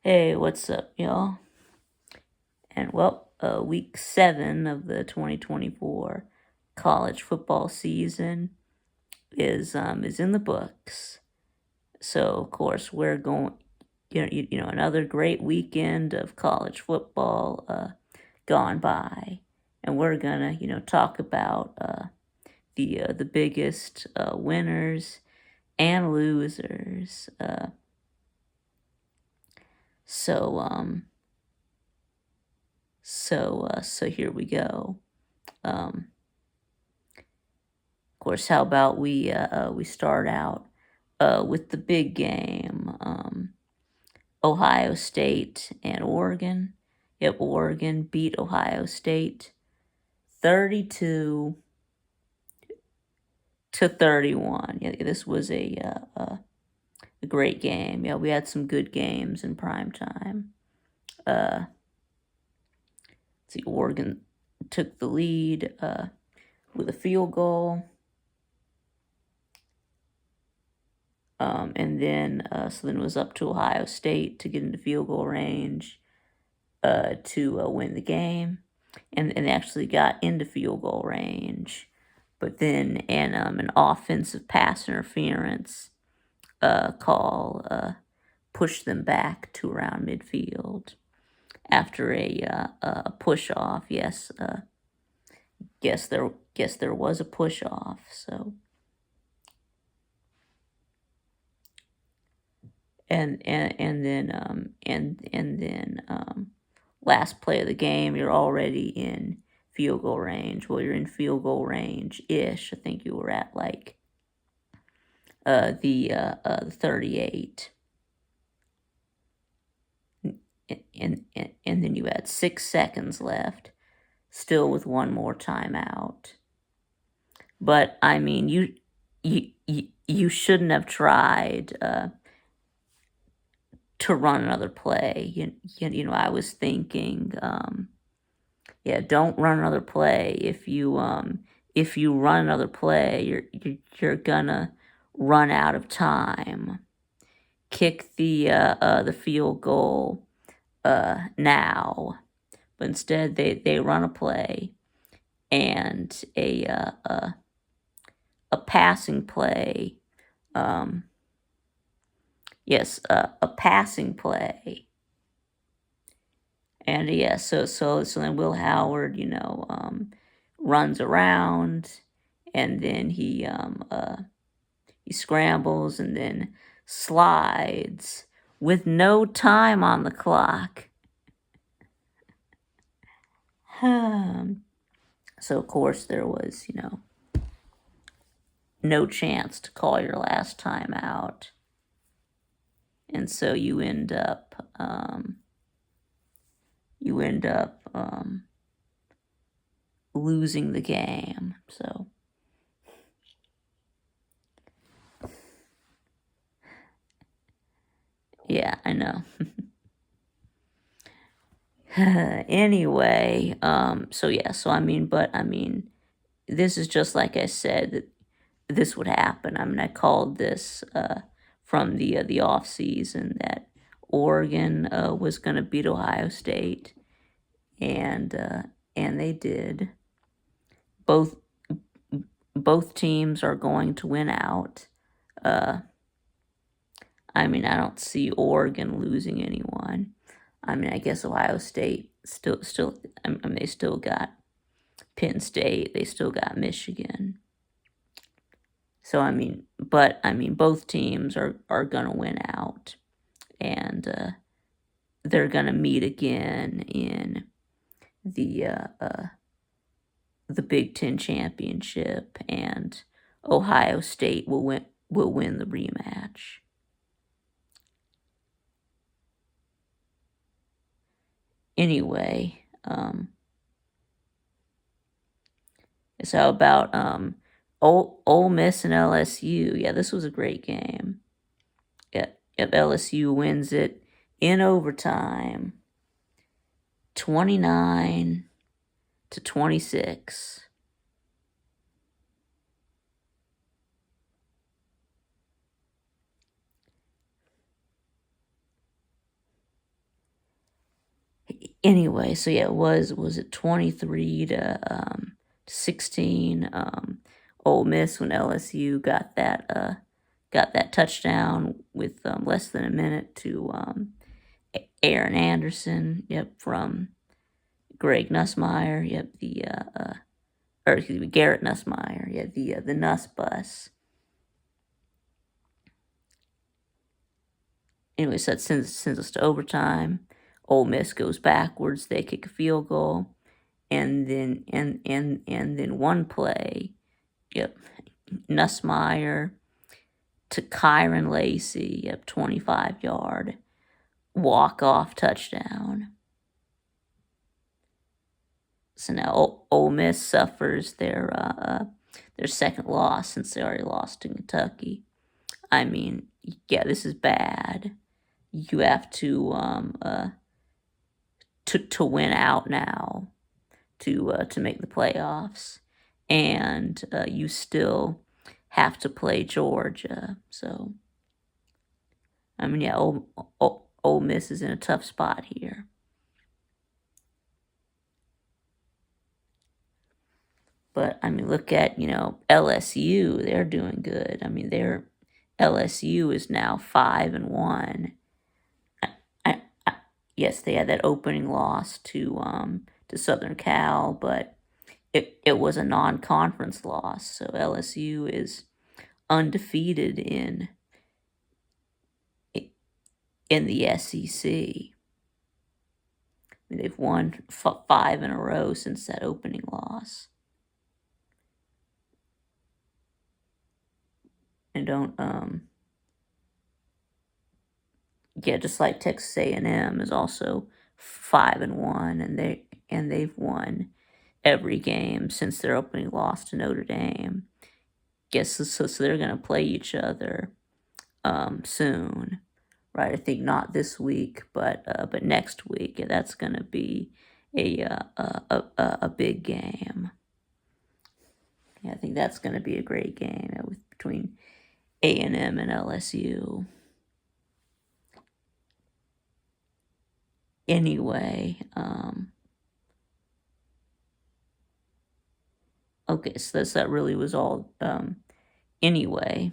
Hey, what's up, y'all? And week 7 of the 2024 college football season is in the books. So of course we're going, another great weekend of college football gone by, and we're gonna talk about the biggest winners and losers. So um so here we go. Um, of course, how about we start out with the big game, Ohio State and Oregon. Yep, Oregon beat Ohio State 32-31. Yeah, this was a great game. Yeah, we had some good games in prime time. Uh, see, Oregon took the lead with a field goal. And then so then it was up to Ohio State to get into field goal range to win the game, and they actually got into field goal range, but then an offensive pass interference call pushed them back to around midfield after a push off. Yes, guess there was a push off. So and then last play of the game, you're already in field goal range. Well, you're in field goal range ish. I think you were at like the 38, and then you had 6 seconds left, still with one more timeout. But I mean, you shouldn't have tried to run another play. I was thinking, yeah, don't run another play. If you run another play, you're gonna run out of time. Kick the field goal now, but instead they run a play, and a passing play. Yes, a passing play. And yeah, so then Will Howard, runs around, and then he scrambles and then slides with no time on the clock. So of course there was, no chance to call your last time out, and so you end up losing the game. So yeah, I know. Anyway, so this is just like I said that this would happen. I mean, I called this from the off season that Oregon was going to beat Ohio State, and they did. Both both teams are going to win out. Uh, I mean, I don't see Oregon losing anyone. I mean, I guess Ohio State still. I mean, they still got Penn State. They still got Michigan. So both teams are gonna win out, and they're gonna meet again in the uh, uh, the Big Ten championship, and Ohio State will win the rematch. Anyway, so how about Ole Miss and LSU? Yeah, this was a great game. Yeah, if LSU wins it in overtime, 29-26. anyway, so yeah, was it 23 to 16? Ole Miss, when LSU got that touchdown with less than a minute to Aaron Anderson. Yep, from Greg Nussmeier. Yep, or excuse me, Garrett Nussmeier. Yeah, the Nuss bus. Anyway, so that sends us to overtime. Ole Miss goes backwards. They kick a field goal, and then one play. Yep, Nussmeier to Kyron Lacey. Yep, 25-yard walk-off touchdown. So now Ole Miss suffers their second loss since they already lost to Kentucky. I mean, yeah, this is bad. You have to win out now to make the playoffs, and you still have to play Georgia. So, I mean, yeah, Ole Miss is in a tough spot here. But I mean, look at LSU; they're doing good. I mean, LSU is now 5-1. Yes, they had that opening loss to Southern Cal, but it was a non-conference loss, so LSU is undefeated in the SEC. I mean, they've won 5 in a row since that opening loss. And just like Texas A&M is also 5-1, and they've won every game since their opening loss to Notre Dame. So they're gonna play each other soon, right? I think not this week, but next week. Yeah, that's gonna be a big game. Yeah, I think that's gonna be a great game between A&M and LSU. Anyway, okay, so that really was all. Anyway,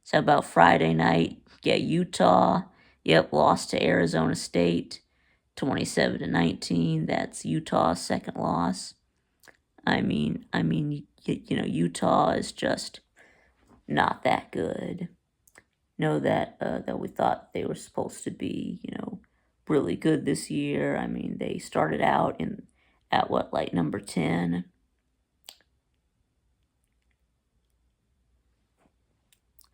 so about Friday night, yeah, Utah, yep, lost to Arizona State, 27-19. That's Utah's second loss. I mean, Utah is just not that good. Know that we thought they were supposed to be, really good this year. I mean, they started out at number 10.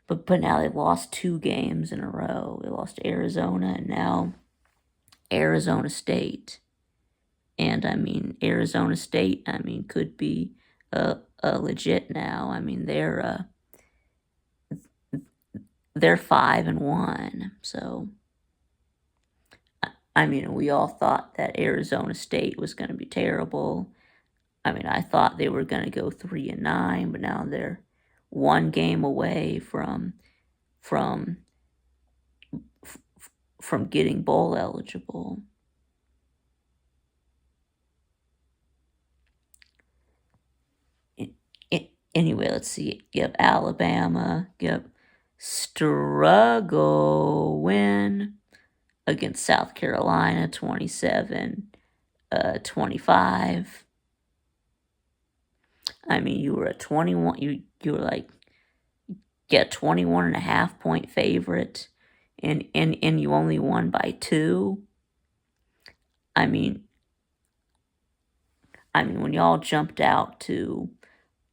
But now they've lost 2 games in a row. They lost to Arizona and now Arizona State. And I mean, Arizona State, could be legit now. I mean, they're 5-1. So, I mean, we all thought that Arizona State was going to be terrible. I mean, I thought they were going to go 3-9, but now they're 1 game away from getting bowl eligible. Anyway, let's see. Yep, Alabama. Yep, struggle win against South Carolina, 27-25. I mean, you were a 21. You were like 21.5 point favorite, and you only won by 2. I mean, when y'all jumped out to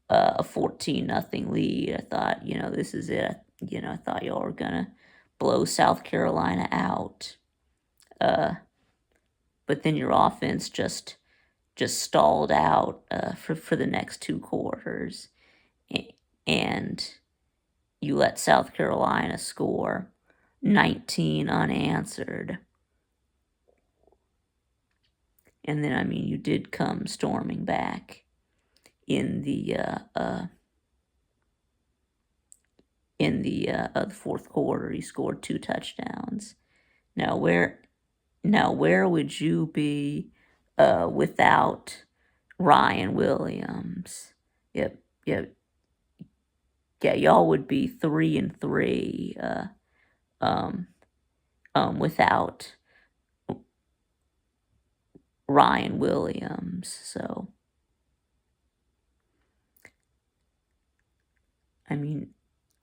a 14-0 lead, I thought, this is it. I thought y'all were gonna blow South Carolina out. But then your offense just stalled out for the next 2 quarters, and you let South Carolina score 19 unanswered. And then, you did come storming back in the fourth quarter. He scored 2 touchdowns. Now now where would you be without Ryan Williams? Yep, yep, yeah. Y'all would be 3-3 um, without Ryan Williams. So I mean,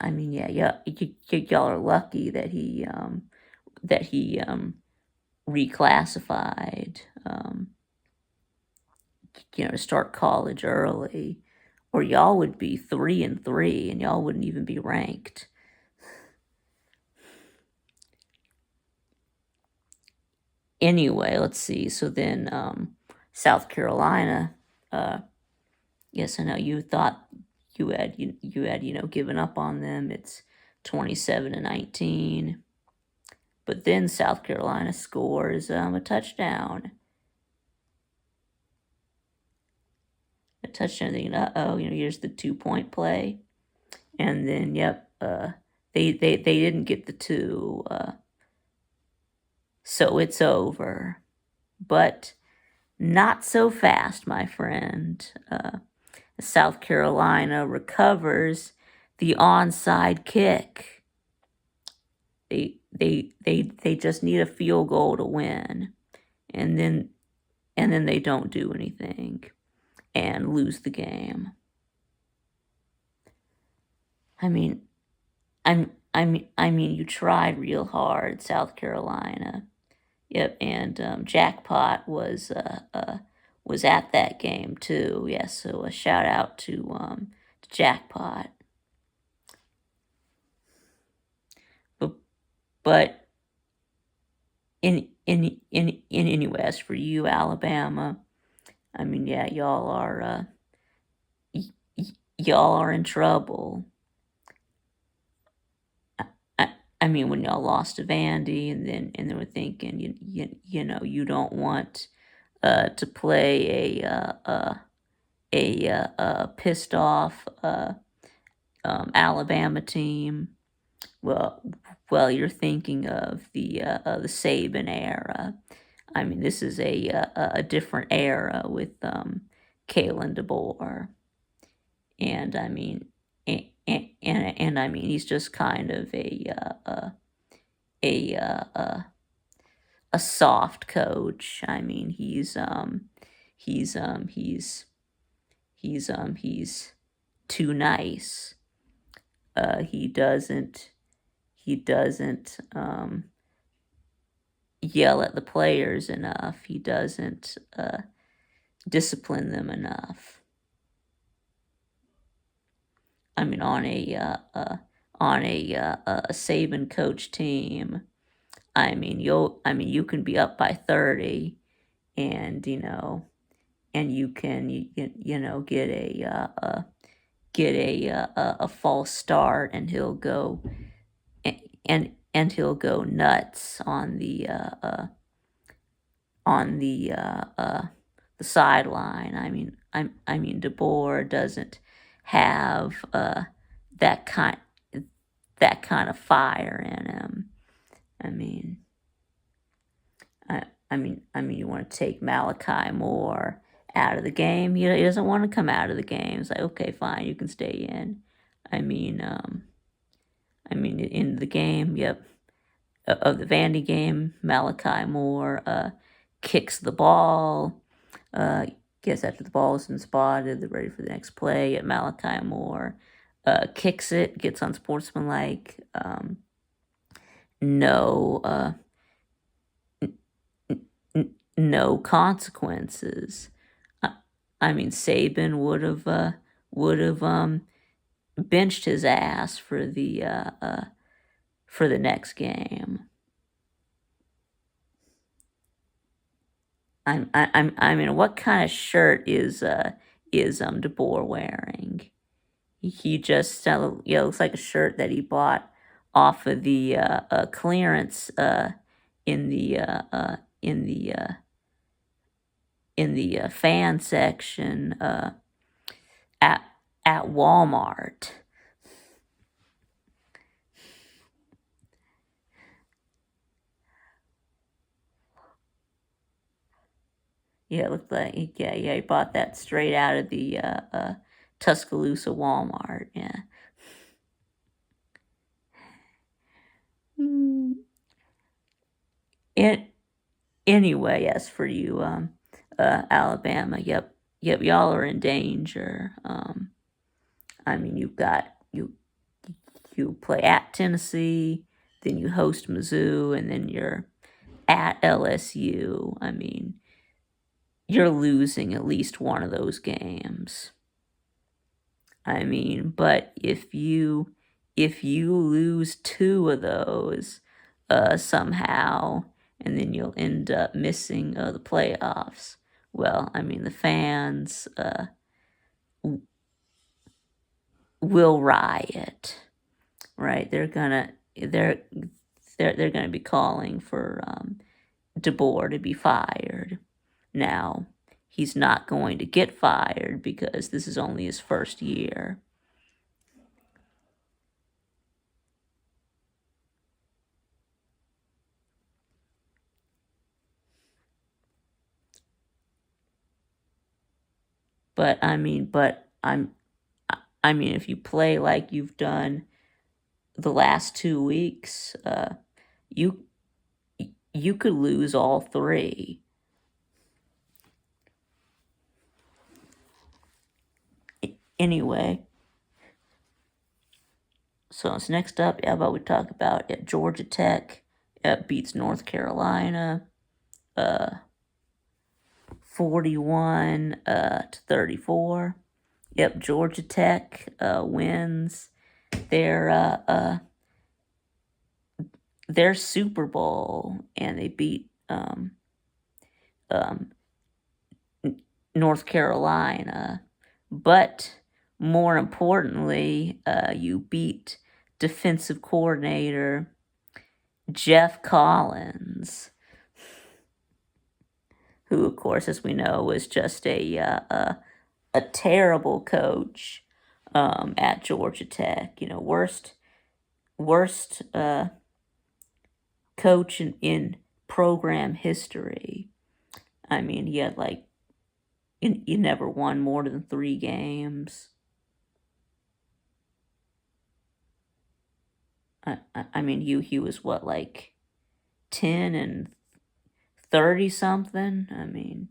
yeah, y'all are lucky that he reclassified, to start college early, or y'all would be 3-3 and y'all wouldn't even be ranked. Anyway, let's see. So then, South Carolina. Yes, I know you thought you had given up on them. It's 27-19. But then South Carolina scores a touchdown. A touchdown. Thinking, here's the 2-point play, and then they didn't get the 2, so it's over. But not so fast, my friend. South Carolina recovers the onside kick. They just need a field goal to win, and then they don't do anything and lose the game. I mean, you tried real hard, South Carolina. Yep, and Jackpot was at that game too. Yes, so a shout out to Jackpot. But anyway, as for you, Alabama, y'all are y'all are in trouble. When y'all lost to Vandy, and then we're thinking, you don't want to play a pissed off Alabama team. Well, you're thinking of the Saban era. This is a different era with Kalen DeBoer, and he's just kind of a soft coach. He's too nice. He doesn't yell at the players enough. He doesn't discipline them enough. On a Saban coach team, you can be up by 30, and you can get a false start, and he'll go he'll go nuts on the sideline. DeBoer doesn't have that kind of fire in him. You want to take Malachi Moore out of the game. He doesn't want to come out of the game. It's like, okay, fine, you can stay in. In the game, of the Vandy game, Malachi Moore kicks the ball. Guess after the ball has been spotted, they're ready for the next play. Malachi Moore kicks it, gets unsportsmanlike. No consequences. Saban would have benched his ass for the next game. What kind of shirt is DeBoer wearing? He just looks like a shirt that he bought off of the clearance in the fan section at Walmart. Yeah, it looked like he bought that straight out of the Tuscaloosa Walmart. Yeah. Mm. It anyway, as for you, Alabama, yep, y'all are in danger. I mean, you play at Tennessee, then you host Mizzou, and then you're at LSU. I mean, you're losing at least one of those games. I mean, but if you lose two of those somehow, and then you'll end up missing the playoffs. Well, I mean, the fans w- will riot, right? They're gonna be calling for DeBoer to be fired. Now, he's not going to get fired because this is only his first year. But I mean, if you play like you've done the last 2 weeks, you you could lose all three. Anyway, so it's next up. How about we talk about Georgia Tech beats North Carolina, 41 to 34. Yep, Georgia Tech wins their their Super Bowl, and they beat um, North Carolina. But more importantly, you beat defensive coordinator Jeff Collins, who, of course, as we know, was just a terrible coach at Georgia Tech. You know, worst coach in program history. I mean, he had like you never won more than 3 games. I mean, he was what, like 10 and 30 something. I mean,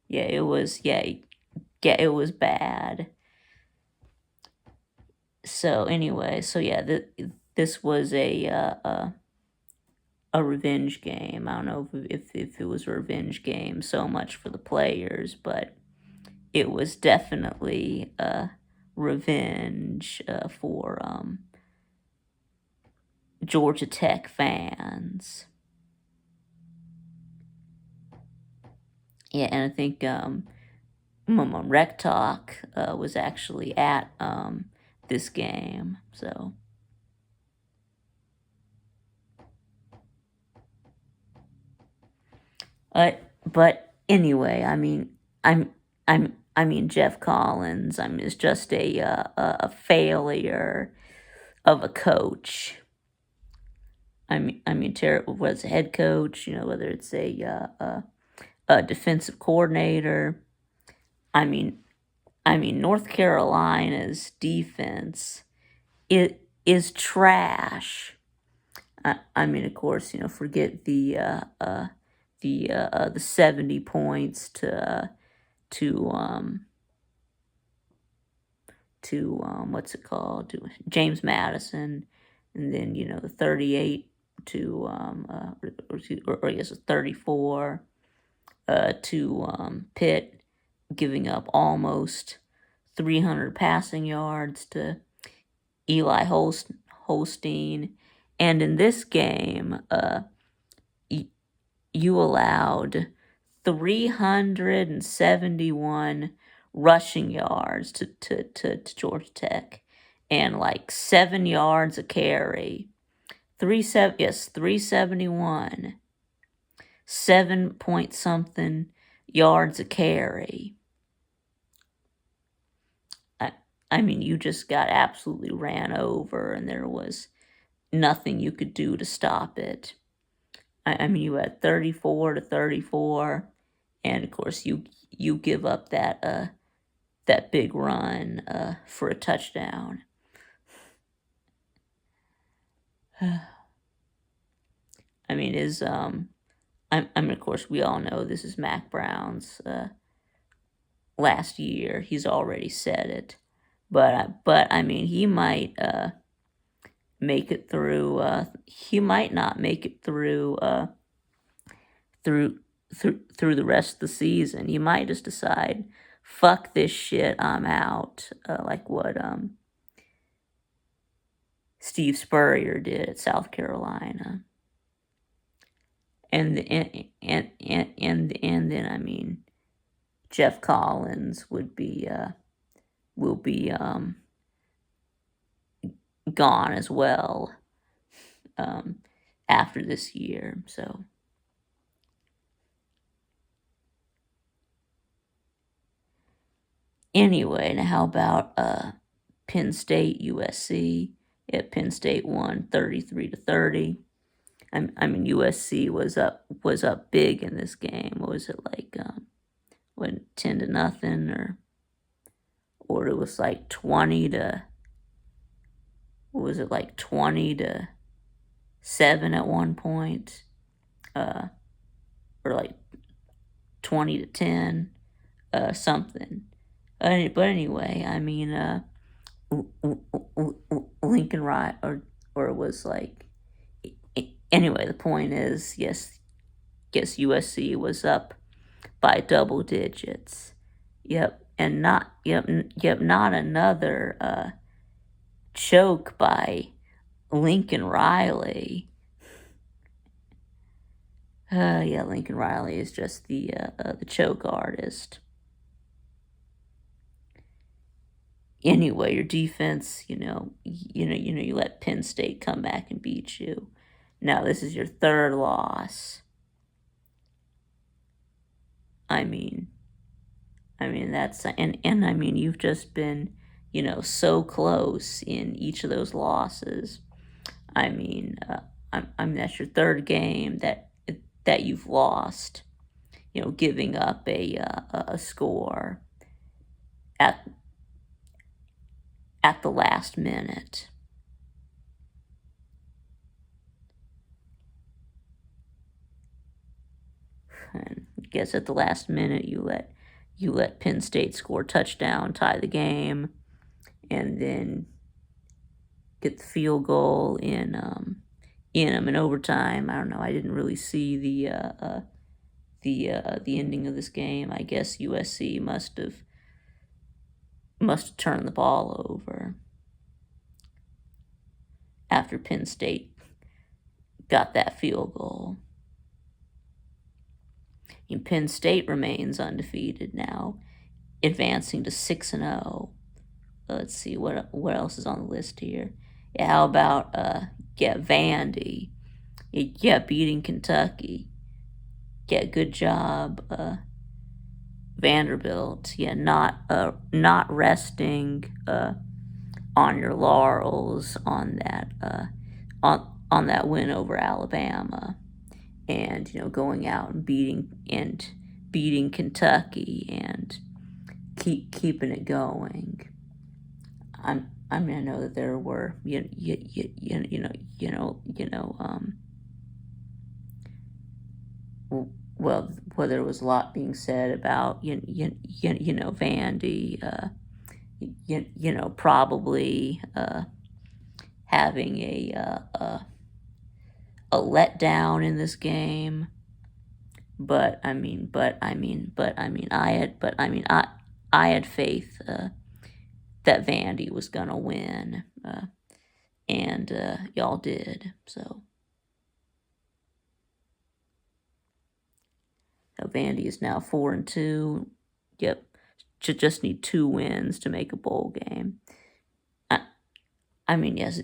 yeah, it was bad. So anyway, so yeah, this was a revenge game. I don't know if it was a revenge game so much for the players, but it was definitely revenge for Georgia Tech fans. Yeah, and I think Rec Talk was actually at this game. So, but anyway, I mean, Jeff Collins, is just a failure of a coach. Terrible was a head coach. You know, whether it's a defensive coordinator. I mean, North Carolina's defense it is trash. I mean, of course, you know, forget the 70 points to what's it called, to James Madison, and then you know the 38 to or yes, 34 to Pitt, giving up almost 300 passing yards to Eli Holstein. And in this game, you allowed 371 rushing yards to Georgia Tech and like 7 yards a carry. 371. 7 point something yards a carry. I mean, you just got absolutely ran over, and there was nothing you could do to stop it. I mean, you had 34-34, and of course you give up that big run for a touchdown. I mean, I mean, of course, we all know this is Mac Brown's last year. He's already said it, but I mean, he might make it through. He might not make it through through the rest of the season. He might just decide, fuck this shit, I'm out. Like what Steve Spurrier did at South Carolina. And then I mean, Jeff Collins will be gone as well after this year. So anyway, now how about Penn State USC? Yeah, Penn State won 33-30. I mean, USC was up big in this game. What was it like? What, 10-0, or it was like 20 to. What was it like 20-7 at one point? Or like 20-10, something. But anyway, I mean, Lincoln Riley, or it was like. Anyway, the point is, yes, USC was up by double digits. Yep, and not not another choke by Lincoln Riley. Yeah, Lincoln Riley is just the choke artist. Anyway, your defense, you let Penn State come back and beat you. Now this is your third loss. I mean that's and I mean you've just been, so close in each of those losses. I mean, that's your third game that you've lost. Giving up a score at the last minute. And I guess at the last minute you let Penn State score a touchdown, tie the game, and then get the field goal in overtime. I don't know. I didn't really see the ending of this game. I guess USC must have turned the ball over after Penn State got that field goal. And Penn State remains undefeated now, advancing to 6-0. Let's see what else is on the list here. Yeah, how about Vandy? Yeah, beating Kentucky. Yeah, good job, Vanderbilt. Yeah, not resting on your laurels on that on that win over Alabama, and going out and beating Kentucky and keeping it going. I mean, I know that there were well, there was a lot being said about Vandy, probably having a letdown in this game. But I had faith that Vandy was gonna win, and y'all did. So Vandy is now 4-2. Yep, just need 2 wins to make a bowl game. I mean, yes,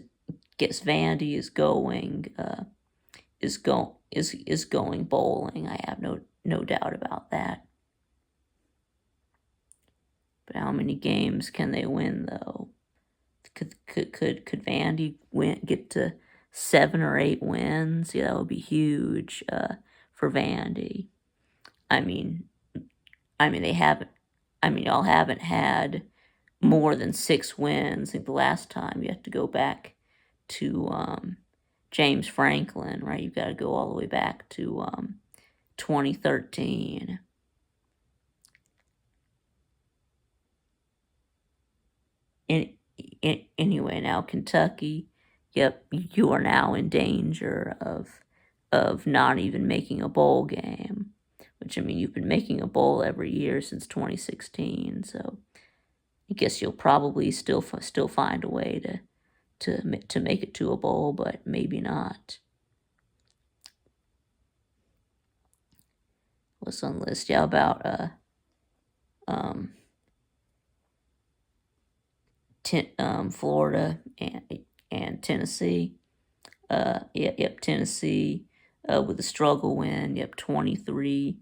guess Vandy is going going bowling. I have no doubt about that. But how many games can they win though? Could Vandy get to 7 or 8 wins. Yeah, that would be huge for Vandy. I mean, they haven't. Y'all haven't had more than 6 wins. I think the last time you have to go back to James Franklin, right? You've got to go all the way back to 2013. Anyway, now Kentucky, yep, you are now in danger of not even making a bowl game. Which, you've been making a bowl every year since 2016, so I guess you'll probably still find a way to make it to a bowl, but maybe not. What's on the list? Yeah, about Florida and Tennessee. Yep, Tennessee with a struggle win. Yep, 23-17.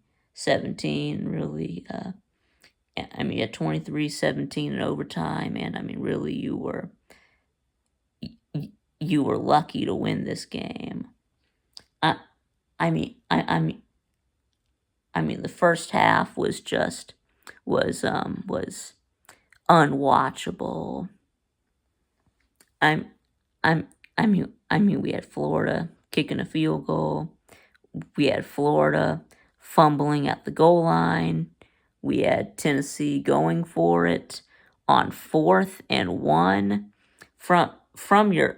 Really, at 23-17 in overtime, and really, you were lucky to win this game. The first half was unwatchable. We had Florida kicking a field goal. We had Florida fumbling at the goal line. We had Tennessee going for it on 4th and 1 from your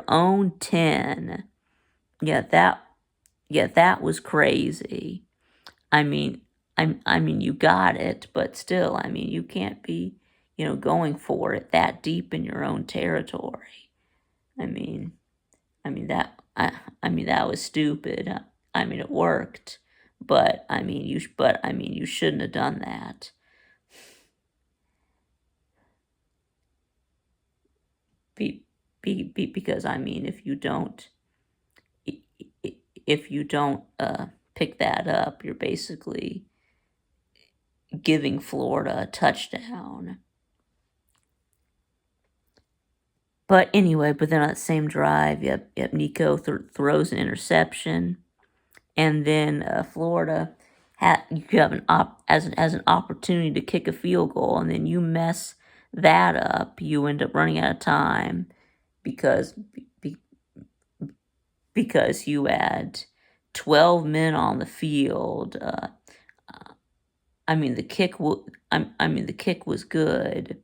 own 10. Yeah, that was crazy. You got it, but still, you can't be, going for it that deep in your own territory. That was stupid. It worked, but you shouldn't have done that. Because if you don't pick that up, you're basically giving Florida a touchdown. But anyway, then on that same drive, yep, Nico throws an interception, and then Florida you have as an opportunity to kick a field goal, and then you mess that up. You end up running out of time because you had 12 men on the field. The kick was good,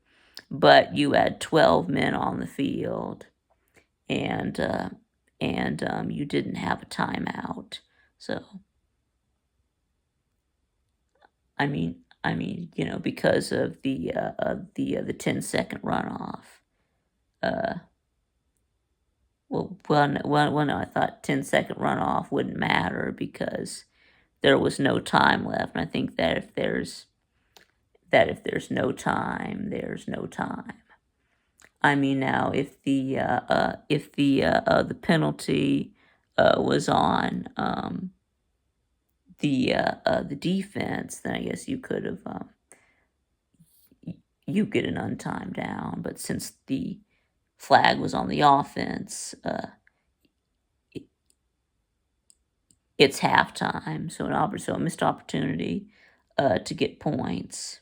but you had 12 men on the field, and you didn't have a timeout. So, because of the 10-second runoff. No, I thought 10-second runoff wouldn't matter because there was no time left. And I think that if there's no time, there's no time. Now if the penalty was on the defense, then I guess you could have you get an untimed down. But since the flag was on the offense, it's halftime, so a missed opportunity to get points.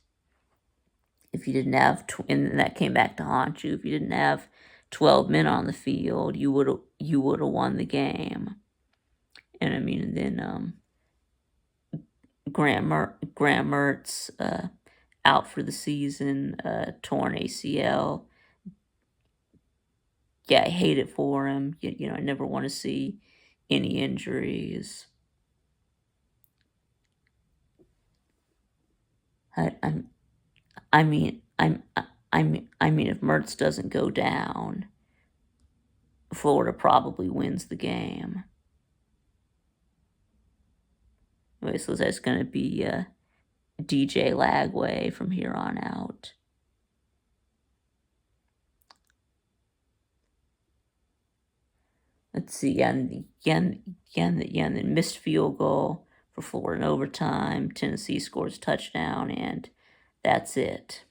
If you didn't have, and that came back to haunt you. If you didn't have 12 men on the field, you would have won the game. And then Graham Mertz out for the season, torn ACL. Yeah, I hate it for him. I never want to see any injuries. If Mertz doesn't go down, Florida probably wins the game. Okay, so that's going to be DJ Lagway from here on out. Let's see, and the missed field goal for Florida in overtime. Tennessee scores a touchdown, and that's it.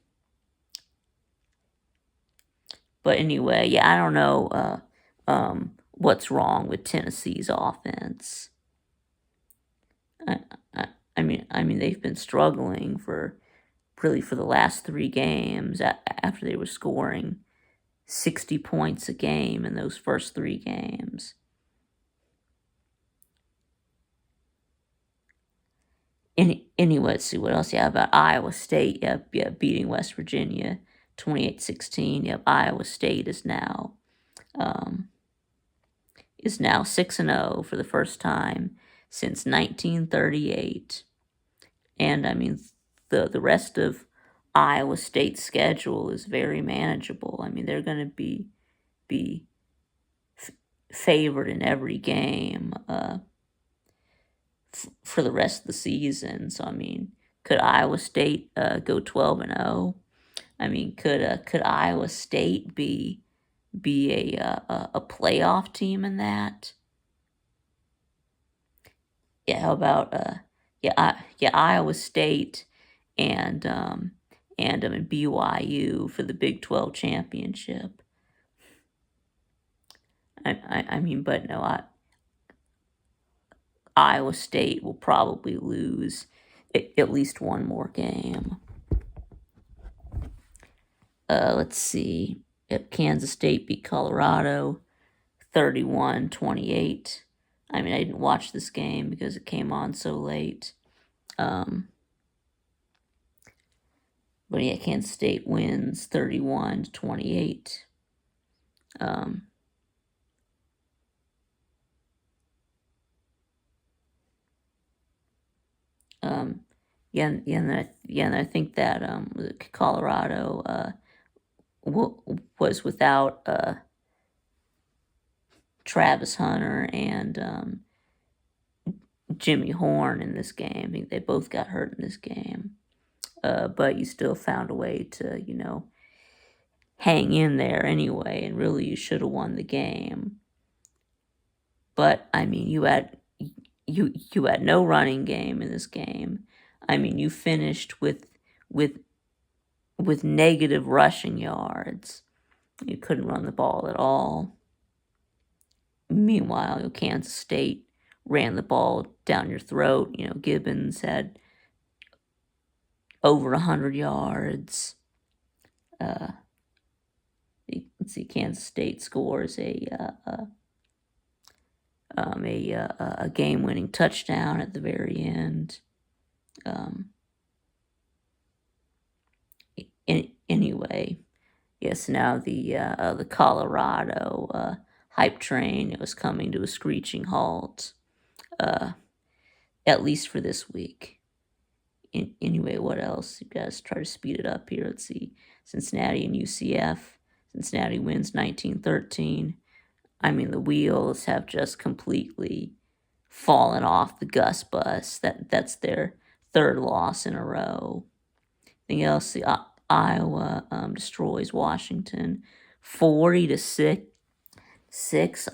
But anyway, yeah, I don't know what's wrong with Tennessee's offense. I, I mean, they've been struggling for the last 3 games after they were scoring 60 points a game in those first 3 games. Anyway, let's see what else. Yeah, about Iowa State. Yep, beating West Virginia 28-16. Yep, Iowa State is now 6-0 for the first time since 1938. And I mean, the rest of Iowa State's schedule is very manageable. I mean, they're going to be favored in every game for the rest of the season. So I mean, could Iowa State go 12-0? I mean, could Iowa State be a playoff team in that? Yeah, how about Iowa State and BYU for the Big 12 championship. I mean, but no, Iowa State will probably lose at least one more game. Let's see. Kansas State beat Colorado 31-28. I mean, I didn't watch this game because it came on so late. But yeah, Kansas State wins 31-28. And I think that Colorado was without Travis Hunter and Jimmy Horn in this game. I think they both got hurt in this game. But you still found a way to, hang in there anyway, and really you should have won the game. But I mean, you had no running game in this game. I mean, you finished with negative rushing yards. You couldn't run the ball at all. Meanwhile, Kansas State ran the ball down your throat. Gibbons had over 100 yards. Let's see, Kansas State scores a game-winning touchdown at the very end. Anyway, yes. Now the Colorado hype train was coming to a screeching halt, at least for this week. Anyway, what else? You guys try to speed it up here. Let's see, Cincinnati and UCF. Cincinnati wins 19-13. I mean, the wheels have just completely fallen off the Gus bus. That's their third loss in a row. Anything else? Iowa destroys Washington 40-6.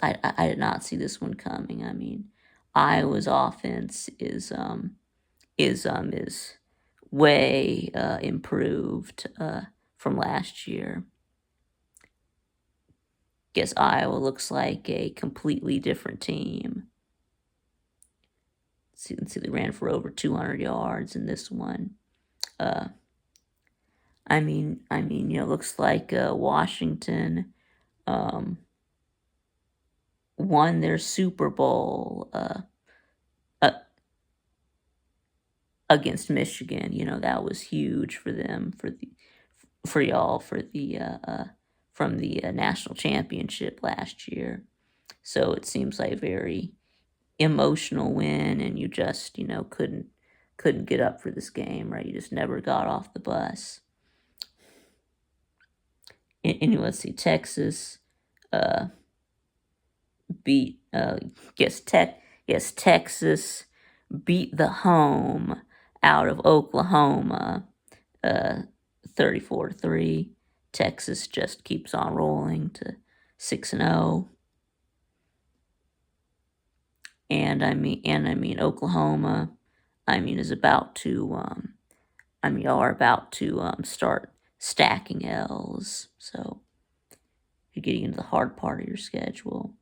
I did not see this one coming. I mean, Iowa's offense is way improved from last year. Guess Iowa looks like a completely different team. See, they ran for over 200 yards in this one. I mean, looks like Washington won their Super Bowl against Michigan. That was huge for them, for y'all, from the national championship last year. So it seems like a very emotional win, and you just couldn't get up for this game, right? You just never got off the bus. Anyway, let's see, Texas beat Texas beat the home out of Oklahoma 34-3. Texas just keeps on rolling to 6-0. And I mean Oklahoma, is about to y'all are about to start stacking L's. So you're getting into the hard part of your schedule.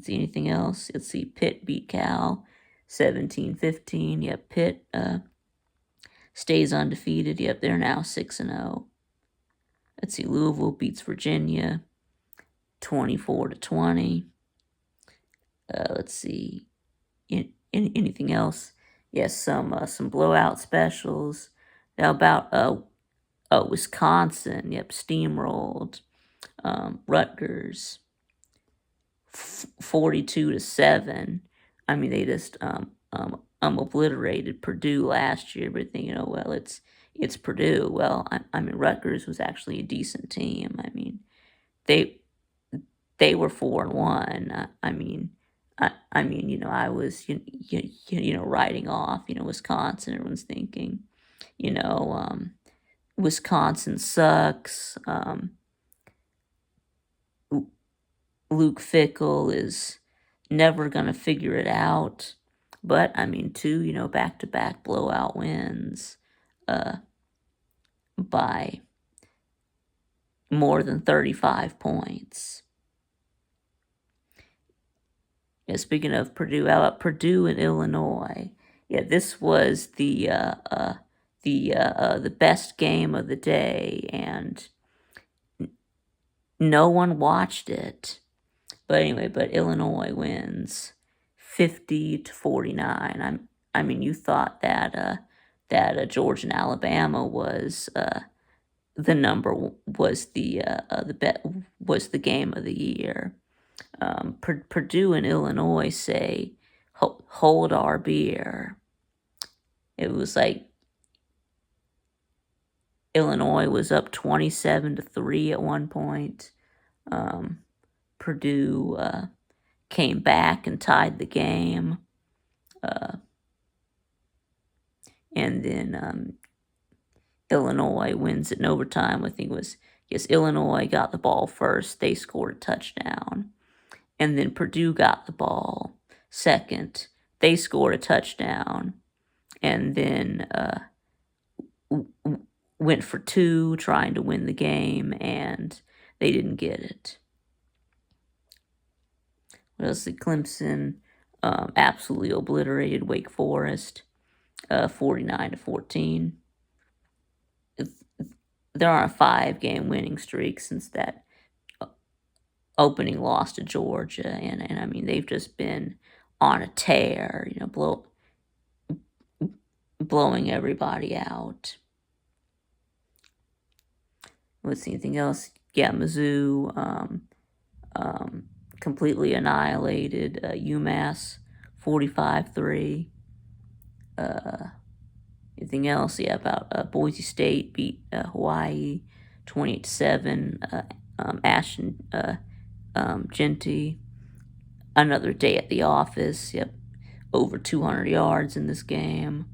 See anything else? Let's see. Pitt beat Cal 17-15. Yep, Pitt stays undefeated. Yep, they're now 6-0. Let's see. Louisville beats Virginia 24-20. Let's see. Anything else? Yes, some blowout specials. How about Wisconsin? Yep, steamrolled Rutgers 42-7. I mean, they just obliterated Purdue last year. But thinking, oh well, it's Purdue. Well, I mean, Rutgers was actually a decent team. I mean, they were 4-1. I mean, I was writing off Wisconsin. Everyone's thinking, Wisconsin sucks. Luke Fickell is never gonna figure it out. But I mean, two back-to-back blowout wins by more than 35 points. Yeah, speaking of Purdue, how about Purdue and Illinois? Yeah, this was the best game of the day, and no one watched it. But anyway, Illinois wins 50-49. I mean, you thought that Georgia and Alabama was the game of the year. Purdue and Illinois say, hold our beer. It was like Illinois was up 27-3 at one point. Purdue came back and tied the game. And then Illinois wins it in overtime. I think it was, yes, Illinois got the ball first. They scored a touchdown. And then Purdue got the ball second. They scored a touchdown. And then went for two, trying to win the game, and they didn't get it. What else? Clemson absolutely obliterated Wake Forest 49-14. They're on a 5-game winning streak since that opening loss to Georgia, and I mean, they've just been on a tear, blowing everybody out. Let's see, anything else? Yeah, Mizzou completely annihilated UMass 45-3. Anything else? Yeah, about Boise State beat Hawaii 28-7. Ashton Jeanty, another day at the office. Yep, over 200 yards in this game.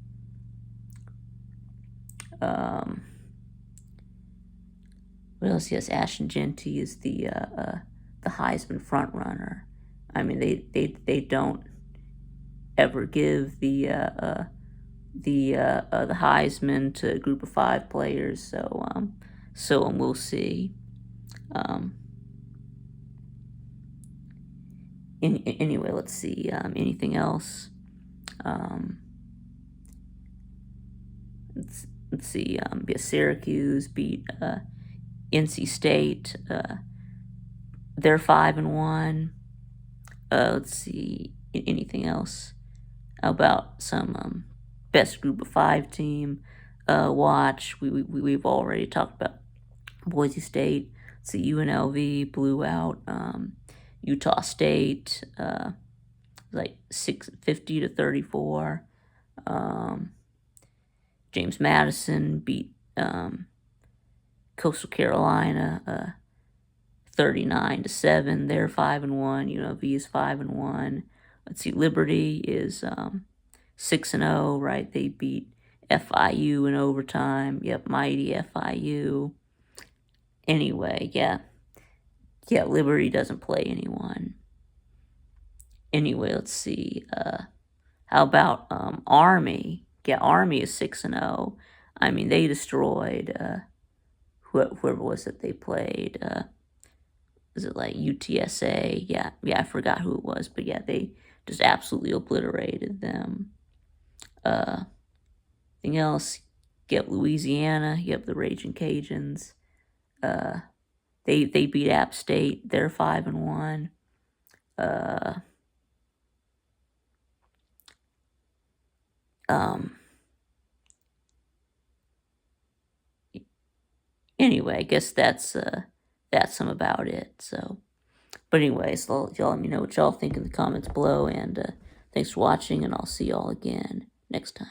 What else? Yes, Ashton Jeanty is the Heisman front runner. I mean, they don't ever give the Heisman to a group of 5 players. So we'll see. Anyway, let's see. Anything else? Let's see. Syracuse beat NC State. They're 5-1. Let's see. Anything else? How about some best group of 5 team watch? We've already talked about Boise State. Let's see. UNLV blew out Utah State, like 50-34. James Madison beat Coastal Carolina 39-7. They're 5-1. UNLV is 5-1. Let's see. Liberty is 6-0. Right? They beat FIU in overtime. Yep, mighty FIU. Anyway, yeah. Liberty doesn't play anyone. Anyway, let's see. How about Army? Yeah, Army is 6-0. I mean, they destroyed whoever was it they played. is it like UTSA? Yeah, I forgot who it was, but yeah, they just absolutely obliterated them. Anything else? You have Louisiana. You have the Raging Cajuns. They beat App State. They're 5-1. Anyway, I guess that's some about it. So, but anyways, y'all let me know what y'all think in the comments below, and thanks for watching, and I'll see y'all again next time.